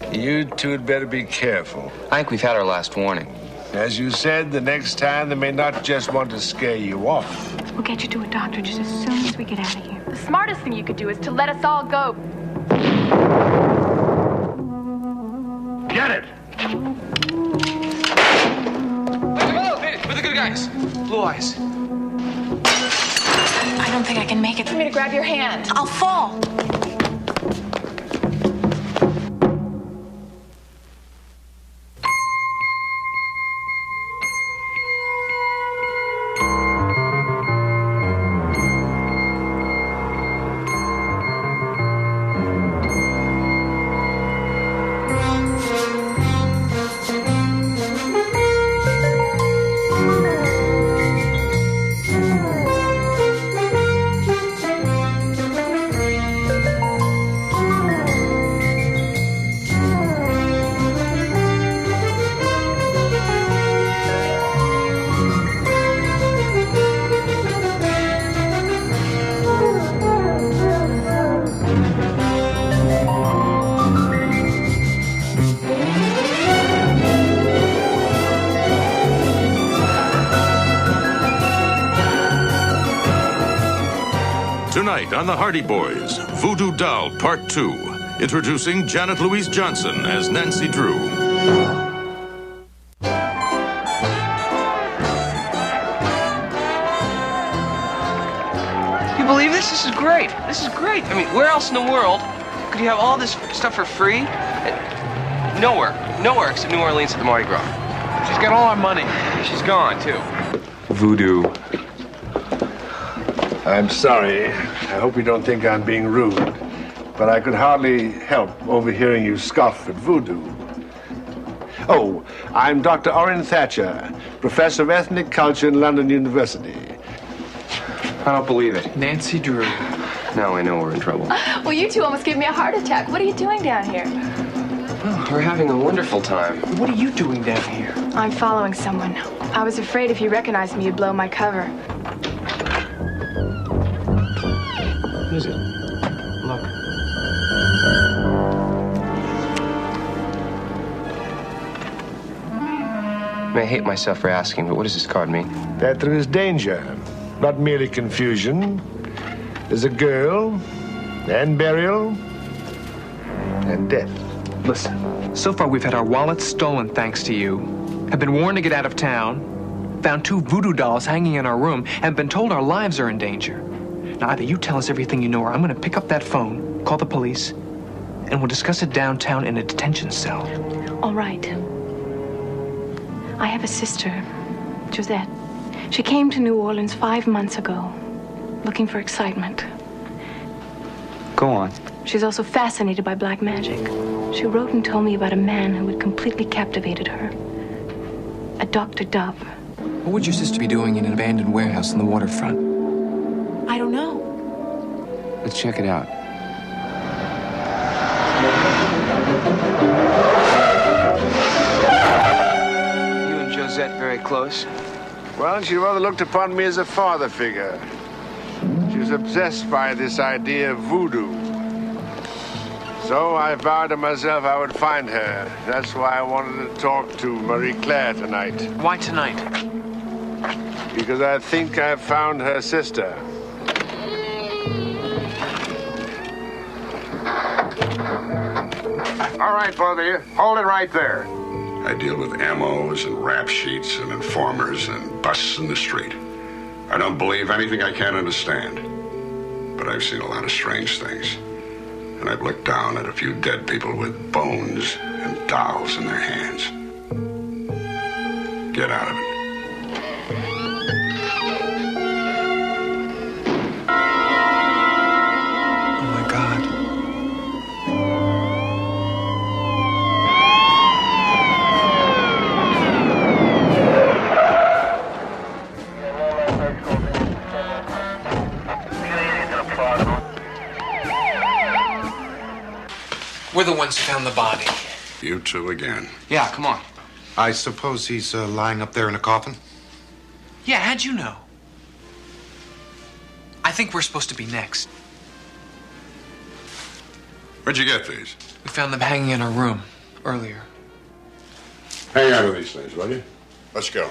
You two had better be careful. I think we've had our last warning. As you said, the next time they may not just want to scare you off. We'll get you to a doctor just as soon as we get out of here. The smartest thing you could do is to let us all go. Get it! Hey, we're the good guys. Blue eyes. I don't think I can make it. For me to grab your hand. I'll fall. Tonight on The Hardy Boys, Voodoo Doll Part 2, introducing Janet Louise Johnson as Nancy Drew. You believe this? This is great. This is great. I mean, where else in the world could you have all this stuff for free? Nowhere except New Orleans at the Mardi Gras. She's got all our money. She's gone, too. Voodoo. I'm sorry. I hope you don't think I'm being rude, but I could hardly help overhearing you scoff at voodoo. Oh, I'm Dr. Orrin Thatcher, professor of ethnic culture in London University. I don't believe it. Nancy Drew. Now I know we're in trouble. Well, you two almost gave me a heart attack. What are you doing down here? Well, we're having a wonderful time. What are you doing down here? I'm following someone. I was afraid if you recognized me, you'd blow my cover. What is it? Look. I hate myself for asking, but what does this card mean? That there is danger, not merely confusion. There's a girl, and burial, and death. Listen, so far we've had our wallets stolen thanks to you, have been warned to get out of town, found 2 voodoo dolls hanging in our room, and been told our lives are in danger. Now, either you tell us everything you know, or I'm going to pick up that phone, call the police, and we'll discuss it downtown in a detention cell. All right. I have a sister, Josette. She came to New Orleans 5 months ago, looking for excitement. Go on. She's also fascinated by black magic. She wrote and told me about a man who had completely captivated her. A Dr. Dove. What would your sister be doing in an abandoned warehouse on the waterfront? I don't know. Let's check it out. You and Josette very close? Well, she rather looked upon me as a father figure. She was obsessed by this idea of voodoo. So I vowed to myself I would find her. That's why I wanted to talk to Marie Claire tonight. Why tonight? Because I think I've found her sister. All right, both of you, hold it right there. I deal with ammos and rap sheets and informers and busts in the street. I don't believe anything I can't understand. But I've seen a lot of strange things. And I've looked down at a few dead people with bones and dolls in their hands. Get out of it. Oh, my God. We're the ones who found the body. You two again. Yeah, come on. I suppose he's lying up there in a coffin? Yeah, how'd you know? I think we're supposed to be next. Where'd you get these? We found them hanging in our room earlier. Hang on to these things, will you? Let's go.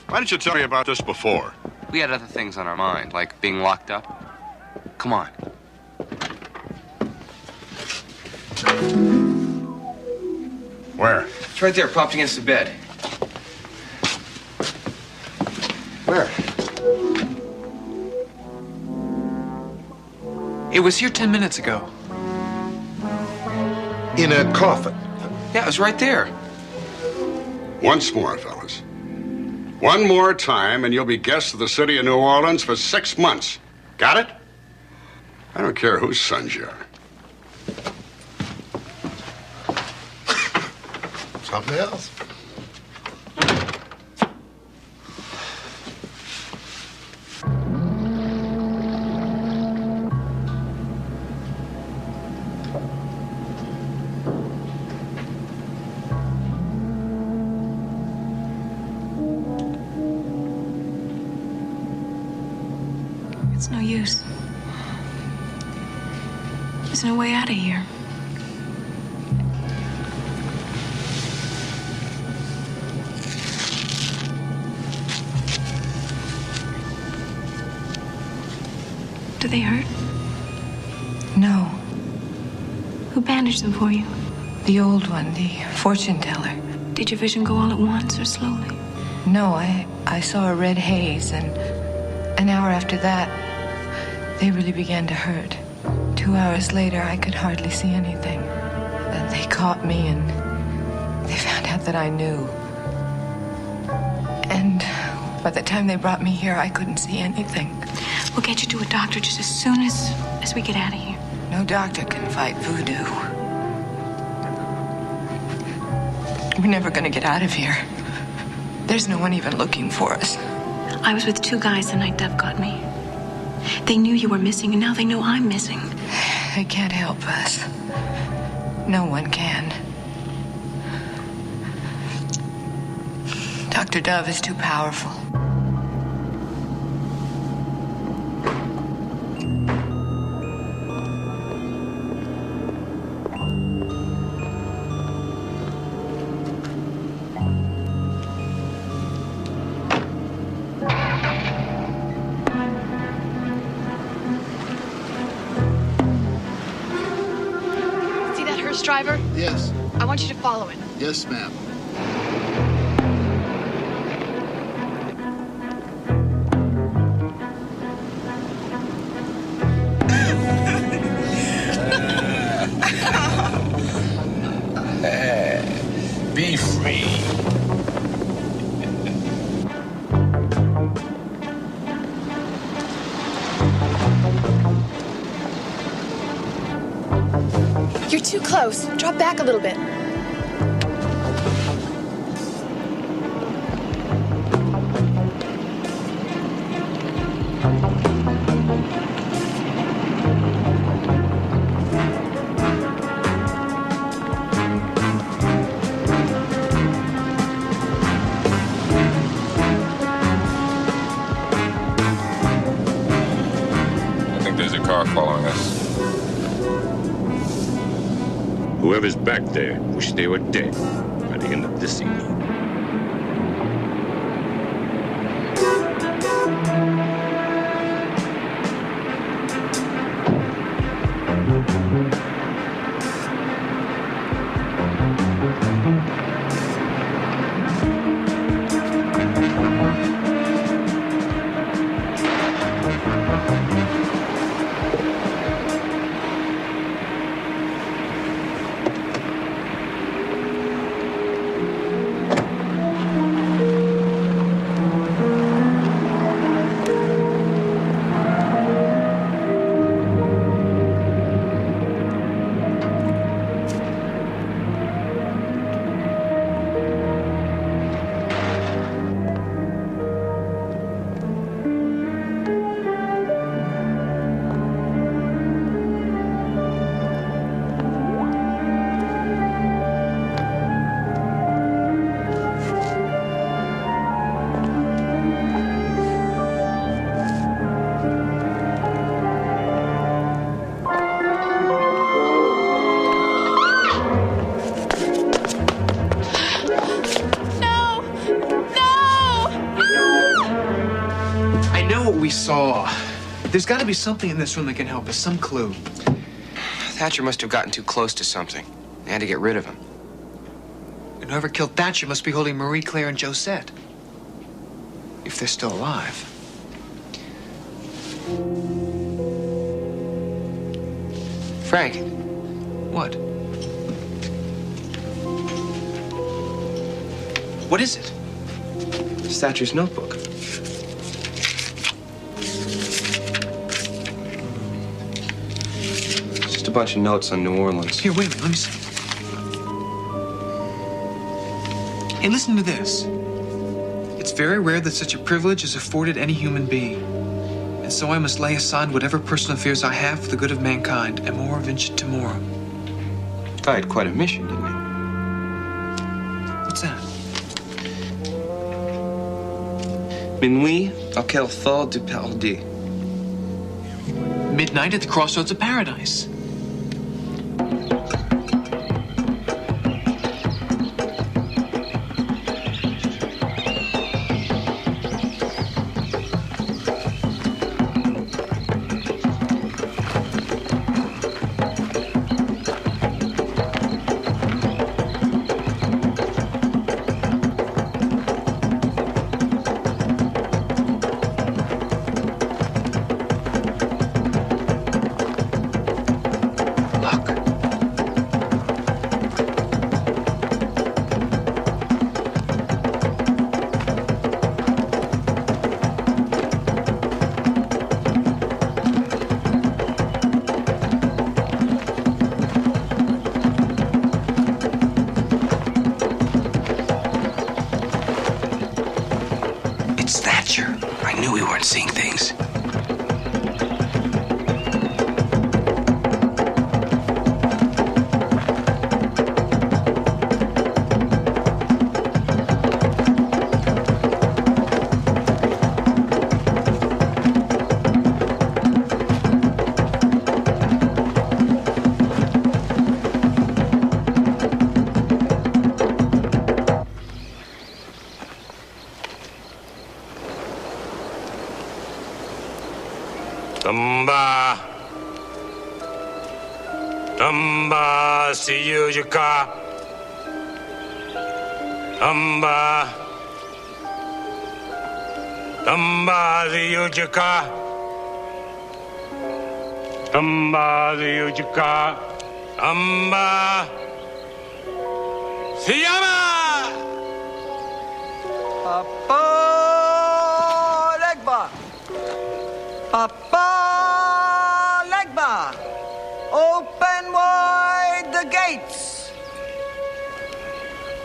Why didn't you tell me about this before? We had other things on our mind, like being locked up. Come on. Where? It's right there, propped against the bed. Where? It was here 10 minutes ago. In a coffin. Yeah, it was right there. Once more, fellas. One more time, and you'll be guests of the city of New Orleans for 6 months. Got it? I don't care whose sons you are. Something else. It's no use. There's no way out of here. Do they hurt? No. Who bandaged them for you? The old one, the fortune teller. Did your vision go all at once or slowly? No, I saw a red haze, and an hour after that, they really began to hurt. 2 hours later, I could hardly see anything. Then they caught me, and they found out that I knew. And by the time they brought me here, I couldn't see anything. We'll get you to a doctor just as soon as we get out of here. No doctor can fight voodoo. We're never gonna get out of here. There's no one even looking for us. I was with 2 guys the night Dev got me. They knew you were missing, and now they know I'm missing. They can't help us. No one can. Dr. Dove is too powerful. Driver? Yes. I want you to follow it. Yes, ma'am. Be free. You're too close. Drop back a little bit. I think there's a car following us. Whoever's back there, wish they were dead by the end of this evening. saw. There's got to be something in this room that can help us, some clue. Thatcher must have gotten too close to something. They had to get rid of him. And whoever killed Thatcher must be holding Marie Claire and Josette. If they're still alive. Frank. What? What is it? It's Thatcher's notebook. Just a bunch of notes on New Orleans. Here, wait a minute, let me see. Hey, listen to this. It's very rare that such a privilege is afforded any human being. And so I must lay aside whatever personal fears I have for the good of mankind, and more vincit tomorrow. I had quite a mission, didn't I? What's that? Minuit à Carrefour du Paradis. Midnight at the crossroads of paradise. I knew we weren't seeing things. Amba, see you, Yaka. Amba, see you, Yaka. see you, Yaka. See Yama. Papa Legba. Papa Legba. Open wide the gates.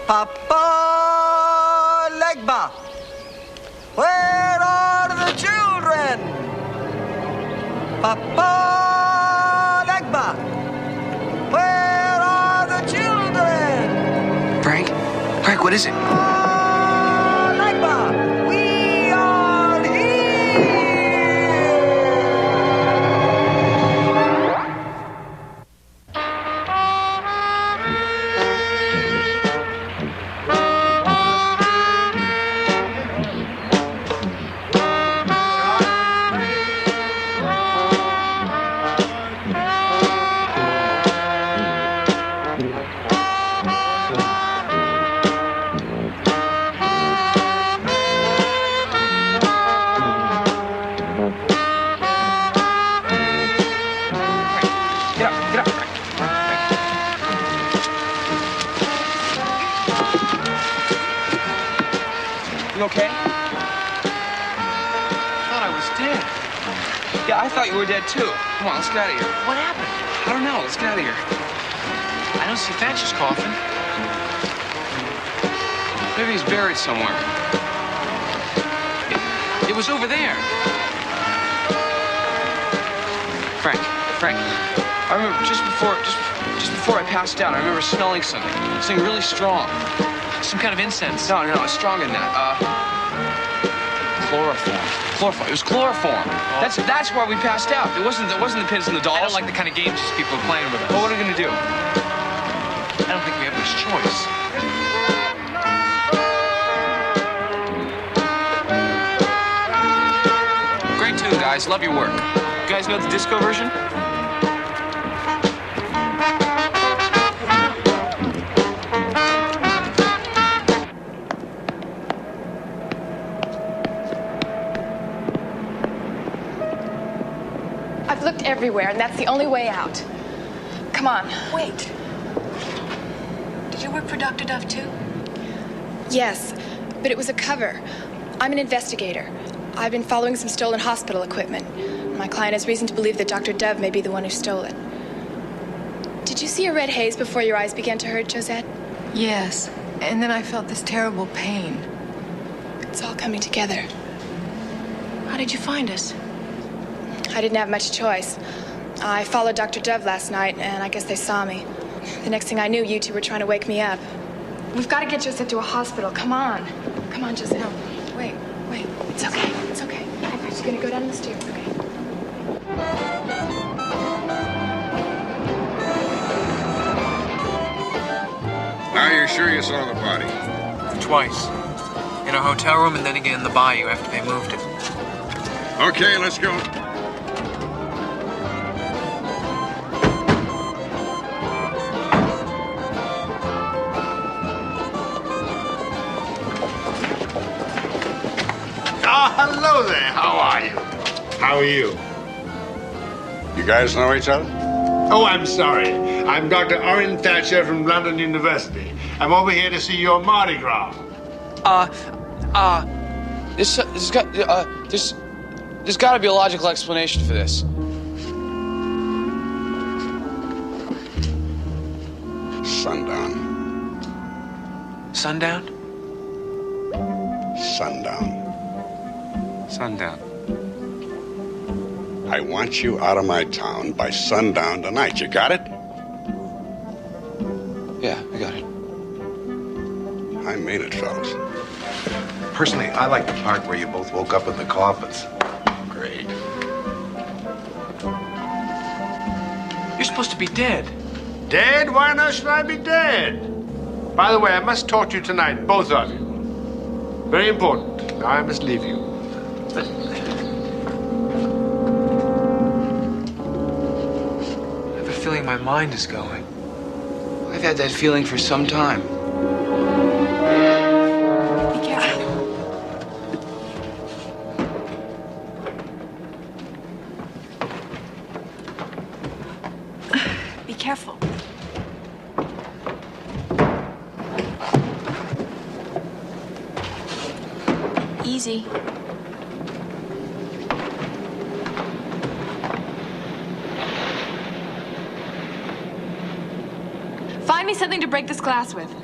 Papa Legba. Where are the children? Papa Legba. Where are the children? Frank? Frank, what is it? Legba. We are here. You okay? Thought I was dead. Yeah, I thought you were dead too. Come on, let's get out of here. What happened? I don't know. Let's get out of here. I don't see Thatcher's coffin. Maybe he's buried somewhere. It was over there. Frank, I remember just before I passed out, I remember smelling something really strong. Some kind of incense. No, it's stronger than that. Chloroform. It was chloroform. Oh. That's why we passed out. It wasn't the pins and the dolls. I don't like the kind of games these people are playing with us. Well, what are we gonna do? I don't think we have much choice. Great tune, guys. guys, love your work. You guys know the disco version? I've looked everywhere, and that's the only way out. Come on. Wait. Did you work for Dr. Dove, too? Yes, but it was a cover. I'm an investigator. I've been following some stolen hospital equipment. My client has reason to believe that Dr. Dove may be the one who stole it. Did you see a red haze before your eyes began to hurt, Josette? Yes. And then I felt this terrible pain. It's all coming together. How did you find us? I didn't have much choice. I followed Dr. Dove last night, and I guess they saw me. The next thing I knew, you two were trying to wake me up. We've got to get Josette to a hospital. Come on. Come on, Josette. No, wait. It's okay. It's okay. I'm just gonna go down the stairs, okay? Now you're sure you saw the body? Twice. In a hotel room and then again in the bayou after they moved it. Okay, let's go. Oh, hello there. How are you? How are you? You guys know each other? Oh, I'm sorry. I'm Dr. Orrin Thatcher from London University. I'm over here to see your Mardi Gras. There's got to be a logical explanation for this. Sundown. Sundown? Sundown. Sundown. I want you out of my town by sundown tonight. You got it? Yeah, I got it. I mean it, fellas. Personally, I like the part where you both woke up in the coffins. Great. You're supposed to be dead. Dead? Why not should I be dead? By the way, I must talk to you tonight, both of you. Very important. Now I must leave you. But... I have a feeling my mind is going. I've had that feeling for some time. Be careful. Be careful. Easy. Find me something to break this glass with.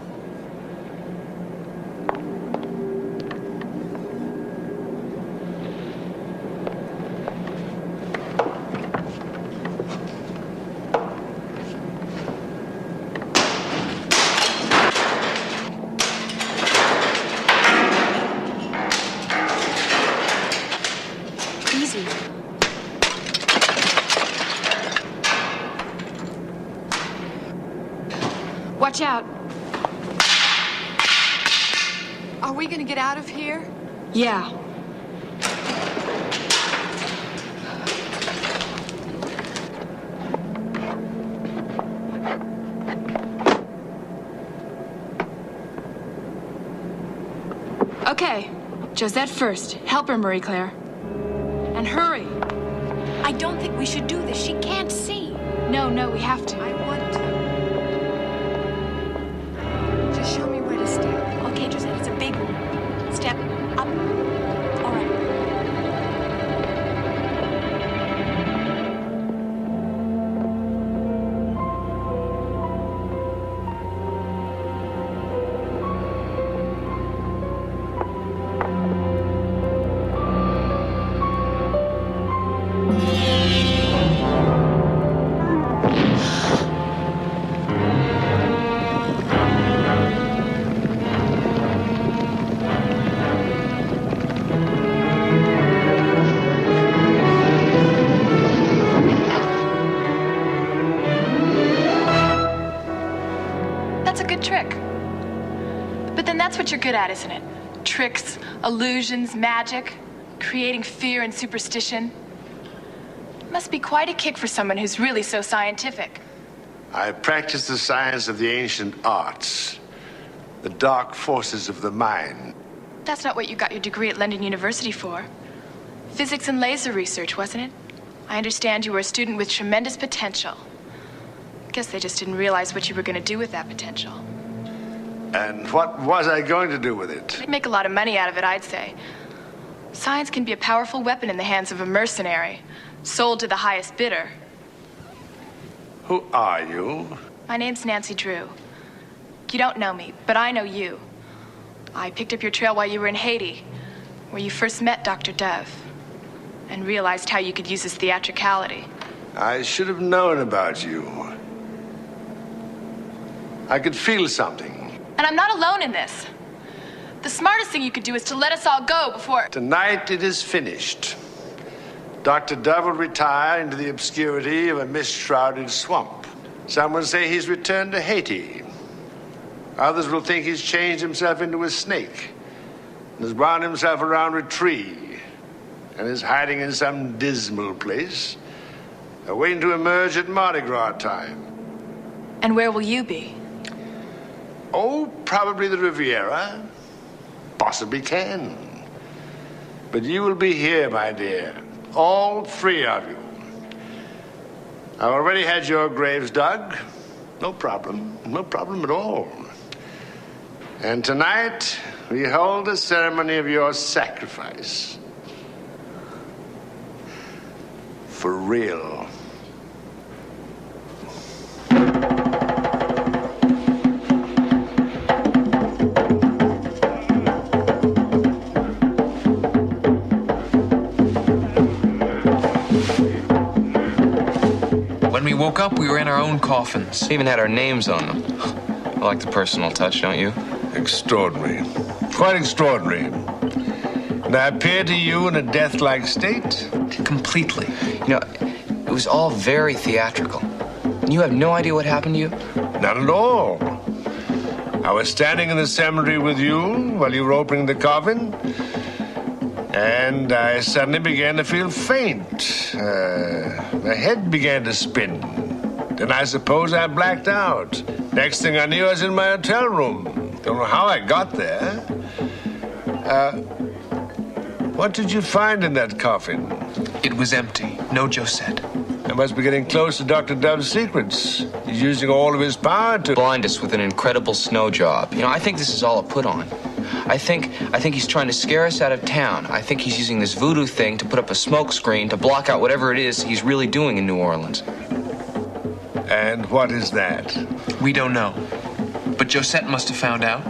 Easy. Watch out. Are we gonna get out of here? Yeah. Okay, Josette first. Help her, Marie Claire. And hurry. I don't think we should do this. She can't see. No, we have to. I want to. Just show me where to step. Okay, Josette, it's a big room. Step up. All right. That's a good trick. But then that's what you're good at, isn't it? Tricks, illusions, magic, creating fear and superstition. Must be quite a kick for someone who's really so scientific. I practice the science of the ancient arts, the dark forces of the mind. That's not what you got your degree at London University for. Physics and laser research, wasn't it? I understand you were a student with tremendous potential. Guess they just didn't realize what you were going to do with that potential. And what was I going to do with it? They'd make a lot of money out of it, I'd say. Science can be a powerful weapon in the hands of a mercenary, sold to the highest bidder. Who are you? My name's Nancy Drew. You don't know me, but I know you. I picked up your trail while you were in Haiti, where you first met Dr. Dove, and realized how you could use his theatricality. I should have known about you. I could feel something. And I'm not alone in this. The smartest thing you could do is to let us all go before... Tonight it is finished. Dr. Dove will retire into the obscurity of a mist-shrouded swamp. Some will say he's returned to Haiti. Others will think he's changed himself into a snake and has wound himself around a tree and is hiding in some dismal place, waiting to emerge at Mardi Gras time. And where will you be? Oh, probably the Riviera. Possibly can. But you will be here, my dear. All three of you. I've already had your graves dug. No problem. No problem at all. And tonight, we hold the ceremony of your sacrifice. For real. When we woke up, we were in our own coffins. Even had our names on them. I like the personal touch, don't you? Extraordinary. Quite extraordinary. And I appear to you in a death-like state? Completely. You know, it was all very theatrical. And you have no idea what happened to you? Not at all. I was standing in the cemetery with you while you were opening the coffin, and I suddenly began to feel faint. My head began to spin. Then I suppose I blacked out. Next thing I knew, I was in my hotel room. Don't know how I got there. What did you find in that coffin? It was empty. No Josette. I must be getting close to Dr. Dove's secrets. He's using all of his power to blind us with an incredible snow job. You know, I think this is all a put on. I think he's trying to scare us out of town. I think he's using this voodoo thing to put up a smoke screen to block out whatever it is he's really doing in New Orleans. And what is that? We don't know. But Josette must have found out.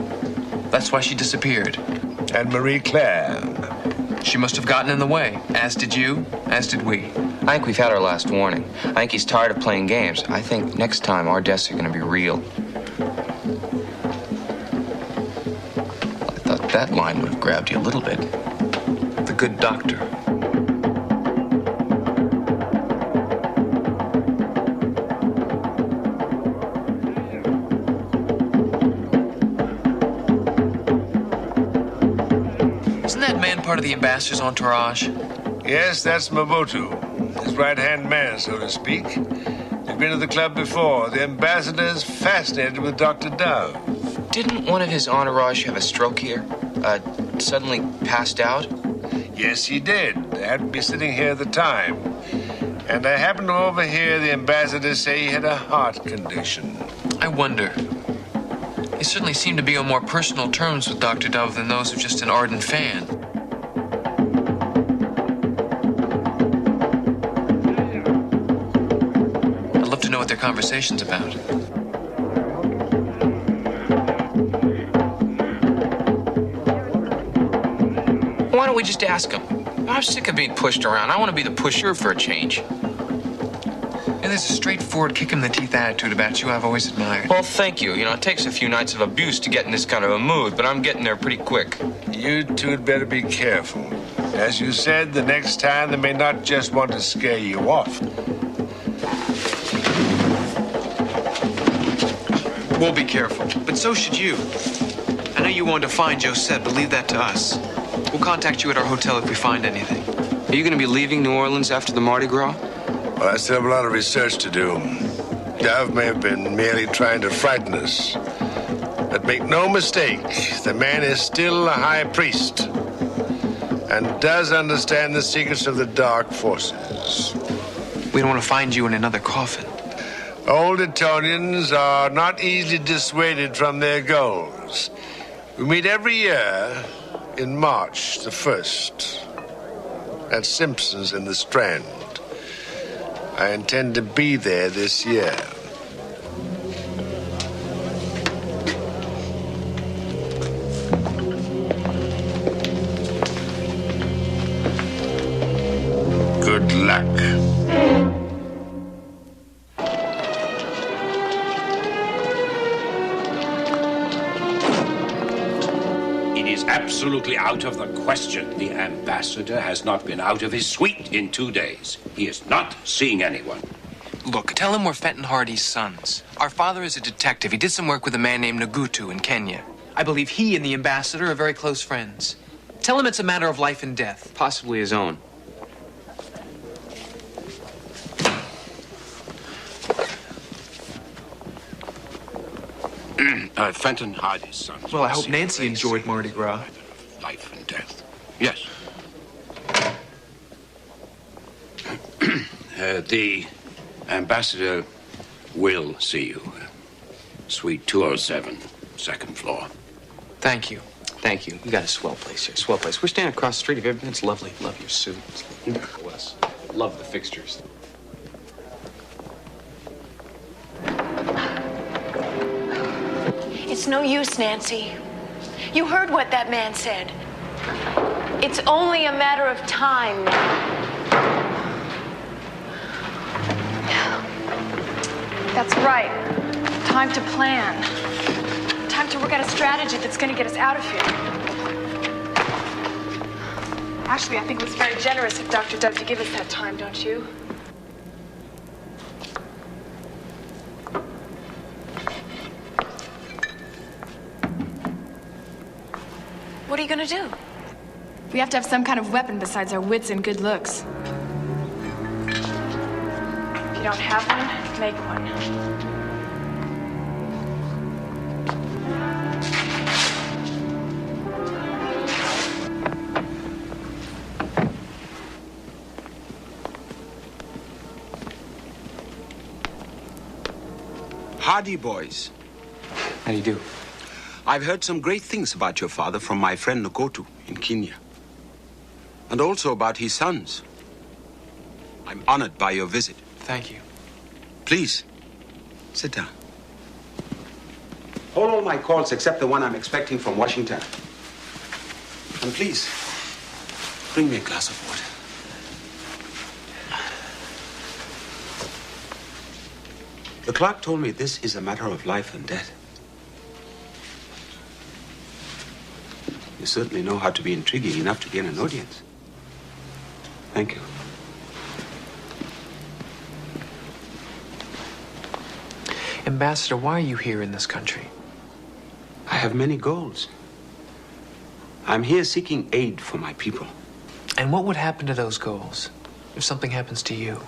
That's why she disappeared. And Marie Claire? She must have gotten in the way, as did you, as did we. I think we've had our last warning. I think he's tired of playing games. I think next time our deaths are going to be real. I thought that line would have grabbed you a little bit. The good doctor. Isn't that man part of the ambassador's entourage? Yes, that's Mobutu. His right-hand man, so to speak. They've been to the club before. The ambassador is fascinated with Dr. Dove. Didn't one of his entourage have a stroke here? Suddenly passed out? Yes, he did. I happened to be sitting here at the time. And I happened to overhear the ambassador say he had a heart condition. I wonder. He certainly seemed to be on more personal terms with Dr. Dove than those of just an ardent fan. I'd love to know what their conversation's about. Why don't we just ask him? I'm sick of being pushed around. I want to be the pusher for a change. And there's a straightforward kick-in-the-teeth attitude about you I've always admired. Well, thank you. You know, it takes a few nights of abuse to get in this kind of a mood, but I'm getting there pretty quick. You two had better be careful. As you said, the next time they may not just want to scare you off. We'll be careful, but so should you. I know you wanted to find Josette, but leave that to us. We'll contact you at our hotel if we find anything. Are you going to be leaving New Orleans after the Mardi Gras? Well, I still have a lot of research to do. Dove may have been merely trying to frighten us. But make no mistake, the man is still a high priest and does understand the secrets of the dark forces. We don't want to find you in another coffin. Old Etonians are not easily dissuaded from their goals. We meet every year in March the 1st at Simpson's in the Strand. I intend to be there this year. Good luck. It is absolutely out of the question. The ambassador has not been out of his suite in 2 days. He is not seeing anyone. Look, tell him we're Fenton Hardy's sons. Our father is a detective. He did some work with a man named Nagutu in Kenya. I believe he and the ambassador are very close friends. Tell him it's a matter of life and death. Possibly his own. Fenton Hardy's sons. Well, I hope Nancy enjoyed Mardi Gras. Life and death. Yes. The ambassador will see you. Suite 207, second floor. Thank you. Thank you. You got a swell place here. Swell place. We're standing across the street. Have you ever been? It's lovely. Love your suit. Wes. Love the fixtures. It's no use, Nancy. You heard what that man said. It's only a matter of time That's right. Time to plan. Time to work out a strategy that's going to get us out of here. Actually, I think it was very generous of Dr. Dove to give us that time, don't you? What are you gonna do? We have to have some kind of weapon besides our wits and good looks. If you don't have one, make one. Hardy boys. How do you do? I've heard some great things about your father from my friend Nkotu in Kenya. And also about his sons. I'm honored by your visit. Thank you. Please, sit down. Hold all my calls except the one I'm expecting from Washington. And please, bring me a glass of water. The clerk told me this is a matter of life and death. You certainly know how to be intriguing enough to gain an audience. Thank you. Ambassador, why are you here in this country? I have many goals. I'm here seeking aid for my people. And what would happen to those goals if something happens to you?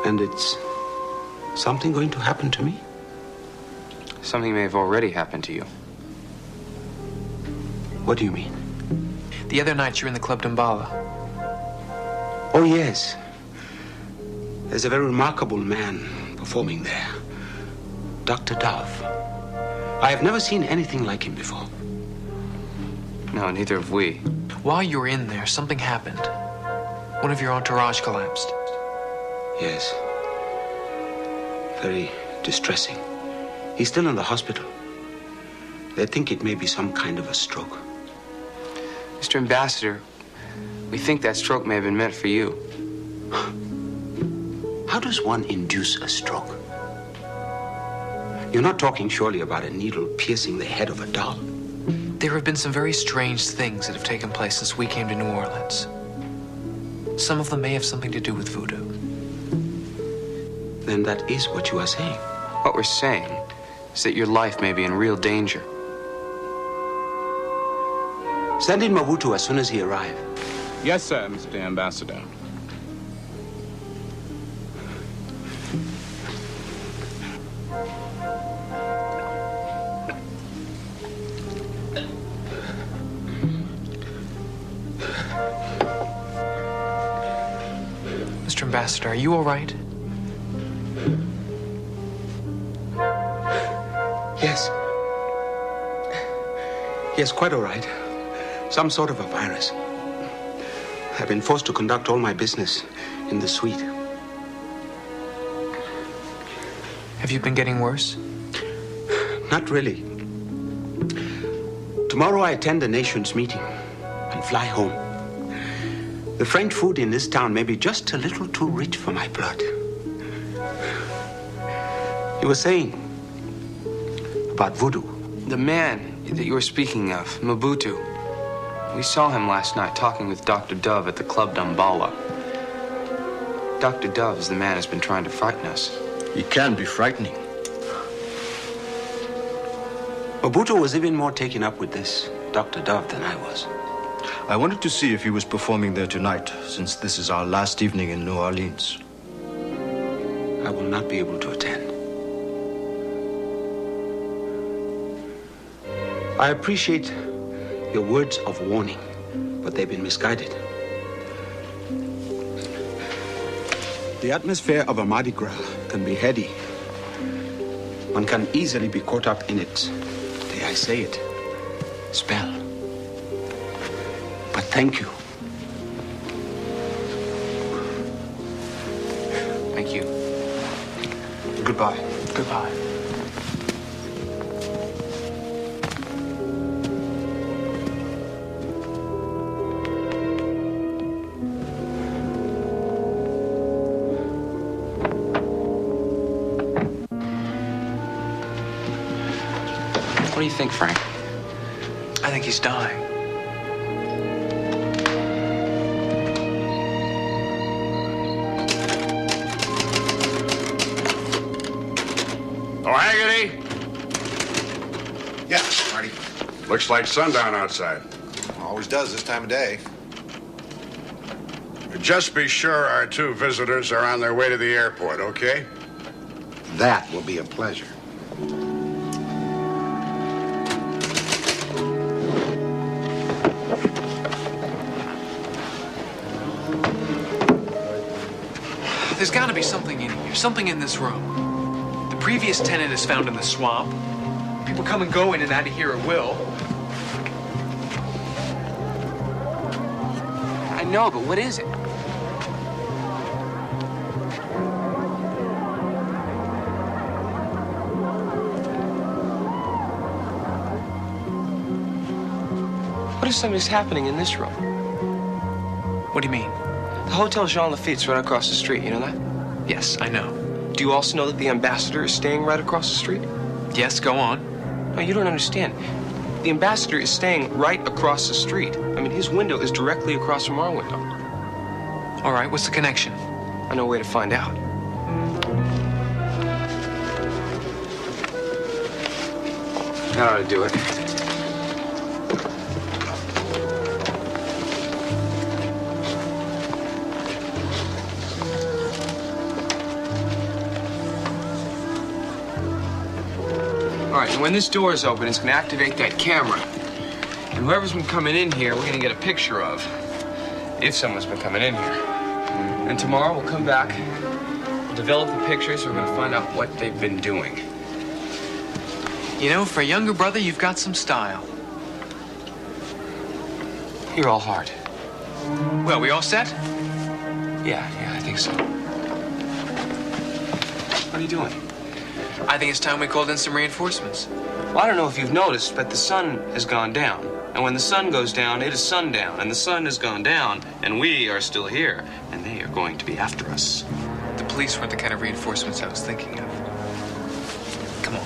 And it's something going to happen to me? Something may have already happened to you. What do you mean? The other night you were in the Club Dumbala. Oh, yes. There's a very remarkable man performing there. Dr. Dove. I have never seen anything like him before. No, neither have we. While you were in there, something happened. One of your entourage collapsed. Yes. Very distressing. He's still in the hospital. They think it may be some kind of a stroke. Mr. Ambassador, we think that stroke may have been meant for you. How does one induce a stroke? You're not talking surely about a needle piercing the head of a doll. There have been some very strange things that have taken place since we came to New Orleans. Some of them may have something to do with voodoo. Then that is what you are saying. What we're saying is that your life may be in real danger. Send in Mobutu as soon as he arrives. Yes, sir, Mr. Ambassador. Mr. Ambassador, are you all right? Yes. Yes, quite all right. Some sort of a virus. I've been forced to conduct all my business in the suite. Have you been getting worse? Not really. Tomorrow I attend the nation's meeting and fly home. The French food in this town may be just a little too rich for my blood. You were saying about voodoo. The man that you were speaking of, Mobutu. We saw him last night talking with Dr. Dove at the Club Dambala. Dr. Dove is the man who's been trying to frighten us. He can be frightening. Mobutu was even more taken up with this Dr. Dove than I was. I wanted to see if he was performing there tonight, since this is our last evening in New Orleans. I will not be able to attend. I appreciate your words of warning, but they've been misguided. The atmosphere of a Mardi Gras can be heady. One can easily be caught up in it, dare I say it, spell. But thank you. Thank you. Goodbye. Goodbye. What do you think, Frank? I think he's dying. Oh, Haggerty? Yeah, Marty. Looks like sundown outside. Always does this time of day. Just be sure our two visitors are on their way to the airport, okay? That will be a pleasure. There's got to be something in here, something in this room. The previous tenant is found in the swamp. People come and go in and out of here at will. I know, but what is it? What if something's happening in this room? What do you mean? The Hotel Jean Lafitte's right across the street, you know that? Yes, I know. Do you also know that the ambassador is staying right across the street? Yes, go on. No, you don't understand. The ambassador is staying right across the street. I mean, his window is directly across from our window. All right, what's the connection? I know a way to find out. That ought to do it. All right, and when this door is open, it's going to activate that camera. And whoever's been coming in here, we're going to get a picture of, if someone's been coming in here. And tomorrow we'll come back, we'll develop the pictures, we're going to find out what they've been doing. You know, for a younger brother, you've got some style. You're all hard. Well, we all set? Yeah, I think so. What are you doing? I think it's time we called in some reinforcements. Well, I don't know if you've noticed, but the sun has gone down. And when the sun goes down, it is sundown. And the sun has gone down, and we are still here. And they are going to be after us. The police weren't the kind of reinforcements I was thinking of. Come on.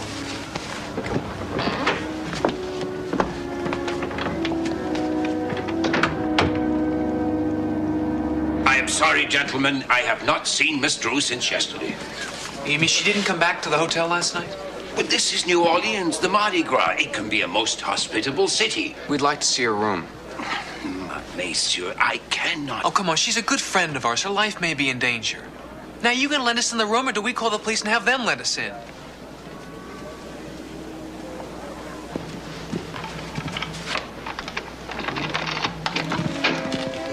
I am sorry, gentlemen. I have not seen Miss Drew since yesterday. You mean she didn't come back to the hotel last night? But this is New Orleans, the Mardi Gras. It can be a most hospitable city. We'd like to see her room. Monsieur, I cannot. Oh, come on. She's a good friend of ours. Her life may be in danger. Now, you gonna let us in the room, or do we call the police and have them let us in?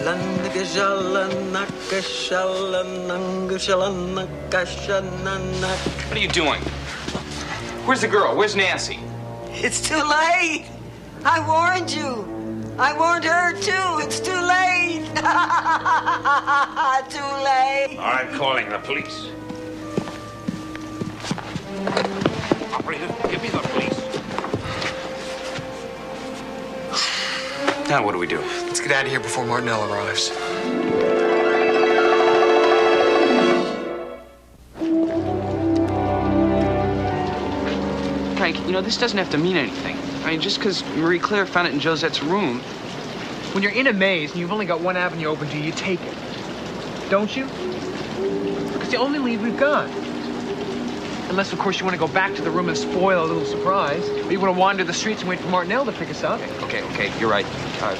What are you doing? Where's the girl? Where's Nancy? It's too late. I warned you. I warned her too. It's too late. Too late. I'm calling the police. Operator, give me the police. Now what do we do? Let's get out of here before Martinell arrives. Frank, you know, this doesn't have to mean anything. I mean, just because Marie Claire found it in Josette's room. When you're in a maze and you've only got one avenue open to you, you take it. Don't you? It's the only lead we've got. Unless, of course, you want to go back to the room and spoil a little surprise. Or you want to wander the streets and wait for Martinell to pick us up. Okay, you're right.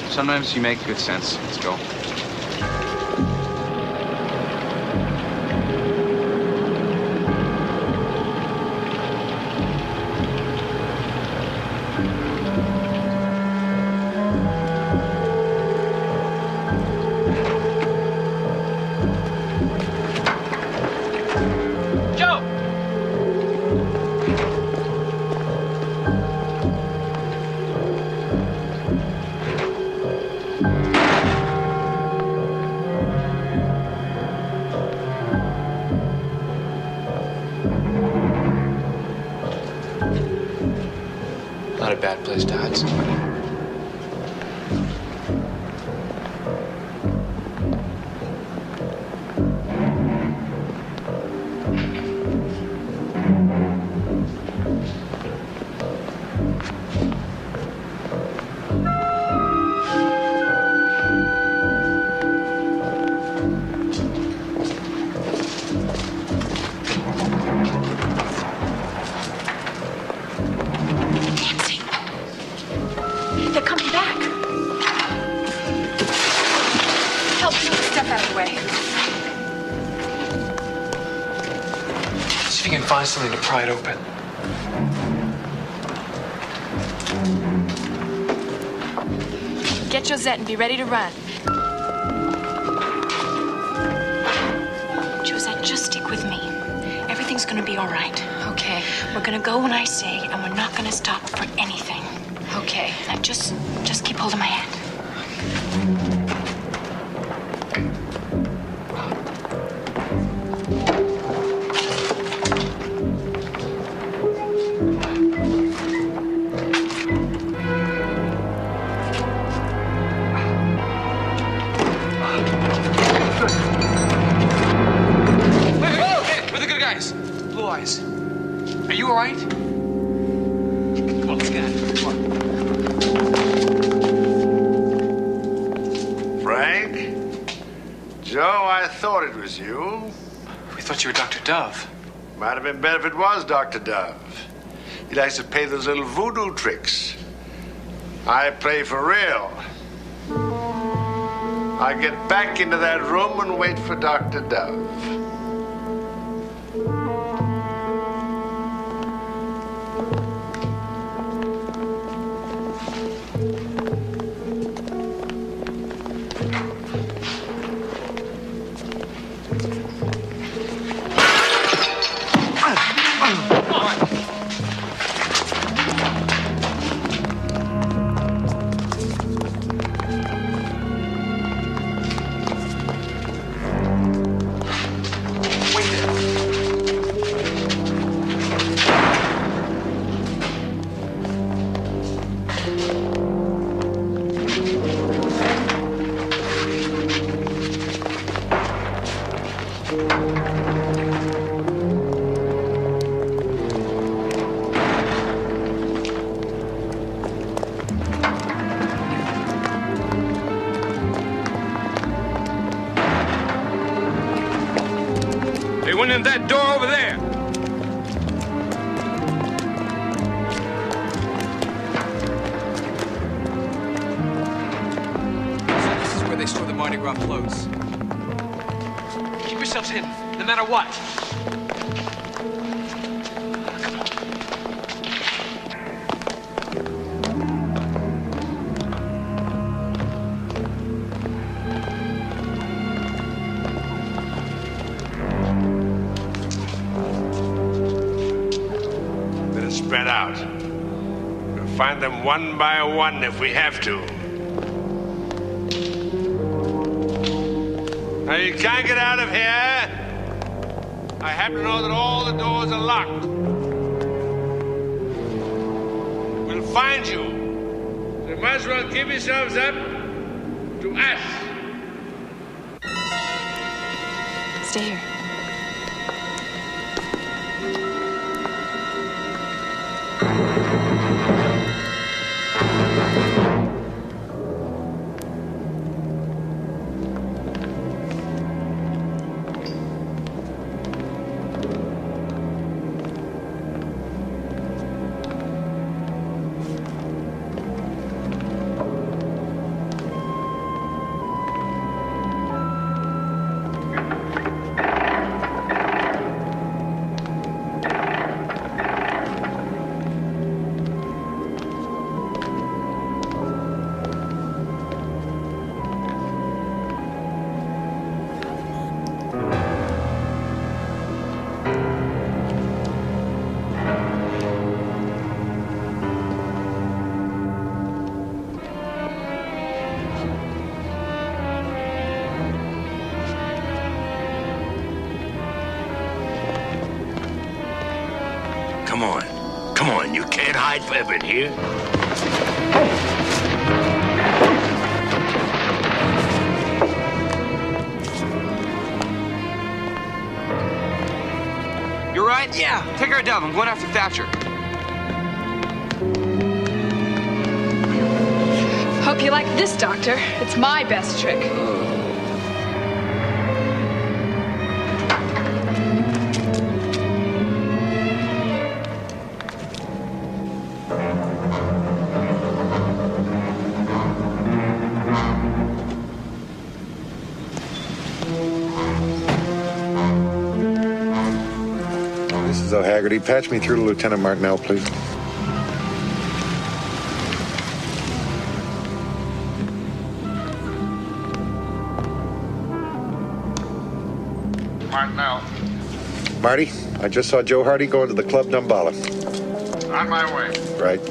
Sometimes you make good sense. Let's go. Not a bad place to hide somebody. They're coming back. Help me step out of the way. See if you can find something to pry it open. Get Josette and be ready to run. Josette, just stick with me. Everything's gonna be all right. Okay. We're gonna go when I say, and we're not gonna stop for anything. Okay. Now just keep hold of my hand. Hey, we're the good guys. Blue eyes. Are you all right? Come on, let's get out of here. Come on. Frank? Joe, I thought it was you. We thought you were Dr. Dove. Might have been better if it was Dr. Dove. He likes to play those little voodoo tricks. I play for real. I get back into that room and wait for Dr. Dove. They went in that door over there. So this is where they store the Mardi Gras clothes. Keep yourselves hidden, no matter what. spread out. We'll find them one by one if we have to. Now, you can't get out of here. I happen to know that all the doors are locked. We'll find you. So you might as well give yourselves up to us. Stay here. Come on. Come on, you can't hide forever in here. You're right? Yeah. Take her a dove. I'm going after Thatcher. Hope you like this, Doctor. It's my best trick. O'Haggerty, patch me through to Lieutenant Martinell, please. Martinell. Marty, I just saw Joe Hardy going to the Club Numbala. On my way. Right.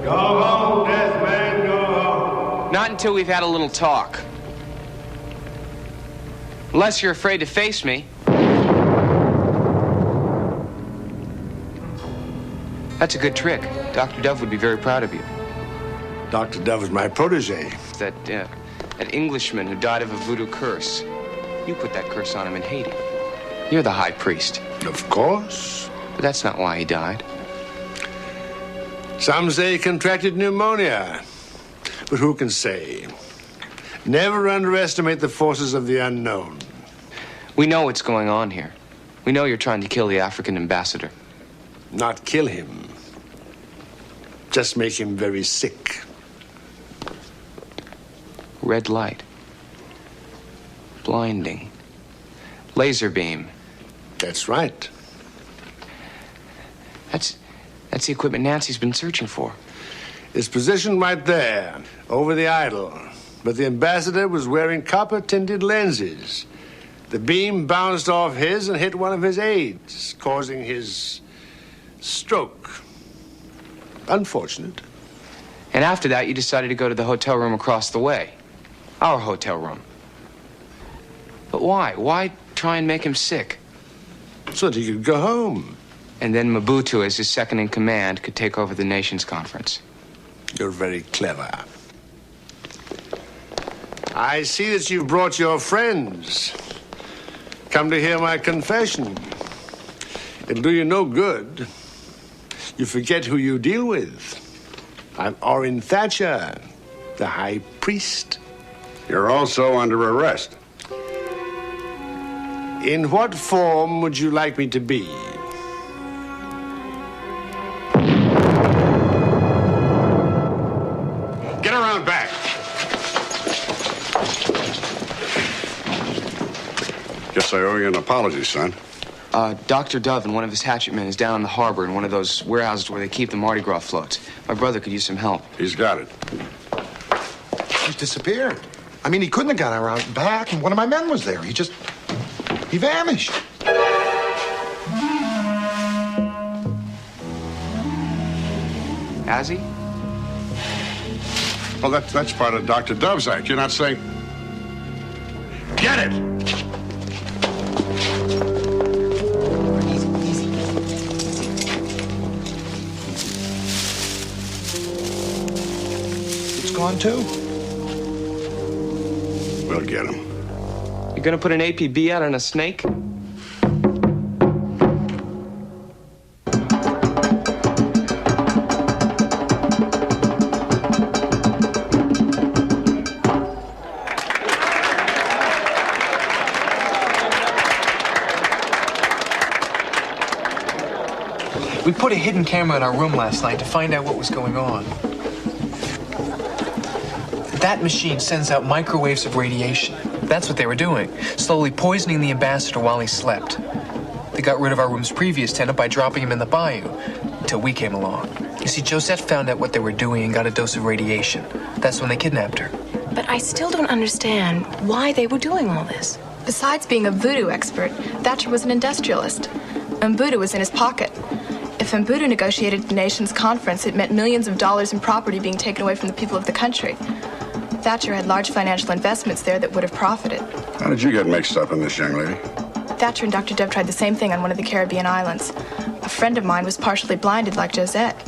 Go home, death man, go home. Not until we've had a little talk. Unless you're afraid to face me. That's a good trick. Dr. Dove would be very proud of you. Dr. Dove is my protege. That Englishman who died of a voodoo curse. You put that curse on him in Haiti. You're the high priest. Of course. But that's not why he died. Some say he contracted pneumonia. But who can say? Never underestimate the forces of the unknown. We know what's going on here. We know you're trying to kill the African ambassador. Not kill him. Just make him very sick. Red light. Blinding. Laser beam. That's right. That's the equipment Nancy's been searching for. It's positioned right there, over the idol. But the ambassador was wearing copper-tinted lenses. The beam bounced off his and hit one of his aides, causing his stroke. Unfortunate. And after that, you decided to go to the hotel room across the way. Our hotel room. But why? Why try and make him sick? So that he could go home. And then Mobutu, as his second in command, could take over the Nations Conference. You're very clever. I see that you've brought your friends. Come to hear my confession. It'll do you no good. You forget who you deal with. I'm Orrin Thatcher, the High Priest. You're also under arrest. In what form would you like me to be? Get around back. Guess I owe you an apology, son. Dr. Dove and one of his hatchet men is down in the harbor in one of those warehouses where they keep the Mardi Gras floats. My brother could use some help. He's got it. He's disappeared. I mean, he couldn't have got around back, and one of my men was there. He vanished. Has he? Well, that's part of Dr. Dove's act. You're not saying... Get it! It's gone too. We'll get him. You gonna put an APB out on a snake? We put a hidden camera in our room last night to find out what was going on. That machine sends out microwaves of radiation. That's what they were doing, slowly poisoning the ambassador while he slept. They got rid of our room's previous tenant by dropping him in the bayou, until we came along. You see, Josette found out what they were doing and got a dose of radiation. That's when they kidnapped her. But I still don't understand why they were doing all this. Besides being a voodoo expert, Thatcher was an industrialist. Voodoo was in his pocket. If Voodoo negotiated the nation's conference, it meant millions of dollars in property being taken away from the people of the country. Thatcher had large financial investments there that would have profited. How did you get mixed up in this, young lady? Thatcher and Dr. Dove tried the same thing on one of the Caribbean islands. A friend of mine was partially blinded like Josette.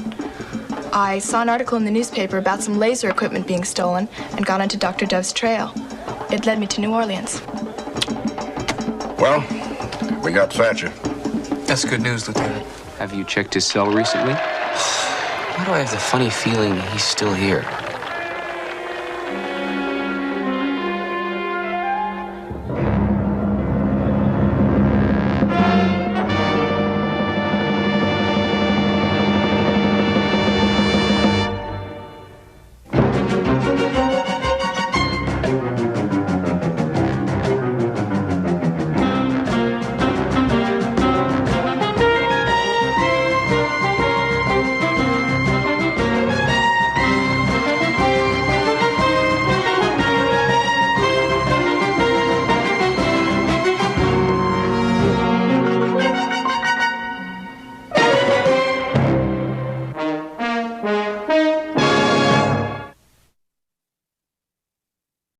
I saw an article in the newspaper about some laser equipment being stolen and got onto Dr. Dove's trail. It led me to New Orleans. Well, we got Thatcher. That's good news, Lieutenant. Have you checked his cell recently? Why do I have the funny feeling he's still here?